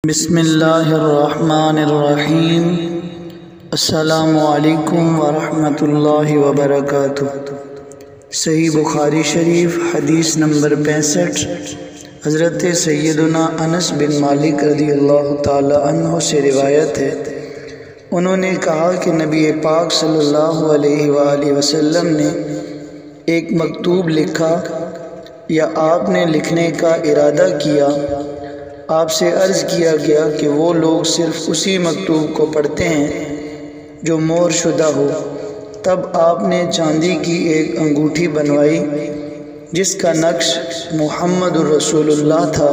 بسم اللہ الرحمن الرحیم۔ السلام علیکم ورحمۃ اللہ وبرکاتہ۔ صحیح بخاری شریف حدیث نمبر 65 حضرت سیدنا انس بن مالک رضی اللہ تعالی عنہ سے روایت ہے، انہوں نے کہا کہ نبی پاک صلی اللہ علیہ وآلہ وسلم نے ایک مکتوب لکھا یا آپ نے لکھنے کا ارادہ کیا۔ آپ سے عرض کیا گیا کہ وہ لوگ صرف اسی مکتوب کو پڑھتے ہیں جو مہر شدہ ہو۔ تب آپ نے چاندی کی ایک انگوٹھی بنوائی جس کا نقش محمد الرسول اللہ تھا۔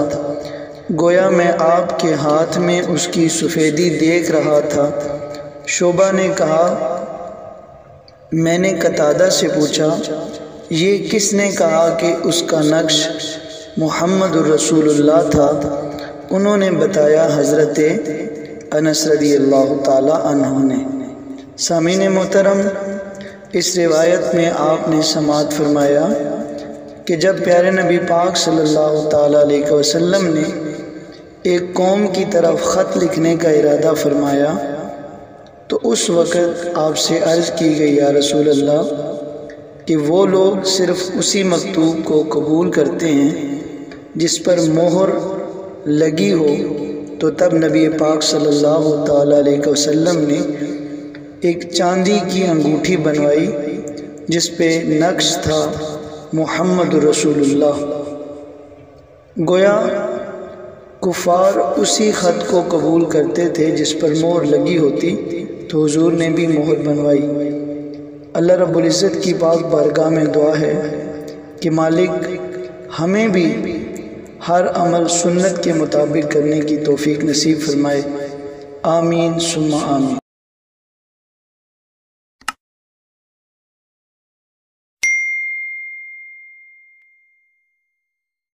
گویا میں آپ کے ہاتھ میں اس کی سفیدی دیکھ رہا تھا۔ شعبہ نے کہا، میں نے قتادہ سے پوچھا، یہ کس نے کہا کہ اس کا نقش محمد الرسول اللہ تھا؟ انہوں نے بتایا، حضرت انس رضی اللہ تعالی عنہ نے۔ سامعین محترم، اس روایت میں آپ نے سماعت فرمایا کہ جب پیارے نبی پاک صلی اللہ تعالی علیہ وسلم نے ایک قوم کی طرف خط لکھنے کا ارادہ فرمایا تو اس وقت آپ سے عرض کی گئی، یا رسول اللہ، کہ وہ لوگ صرف اسی مکتوب کو قبول کرتے ہیں جس پر مہر لگی ہو۔ تو تب نبی پاک صلی اللہ تعالی علیہ وسلم نے ایک چاندی کی انگوٹھی بنوائی جس پہ نقش تھا محمد رسول اللہ۔ گویا کفار اسی خط کو قبول کرتے تھے جس پر مہر لگی ہوتی، تو حضور نے بھی مہر بنوائی۔ اللہ رب العزت کی پاک بارگاہ میں دعا ہے کہ مالک ہمیں بھی ہر عمل سنت کے مطابق کرنے کی توفیق نصیب فرمائے۔ آمین ثم آمین۔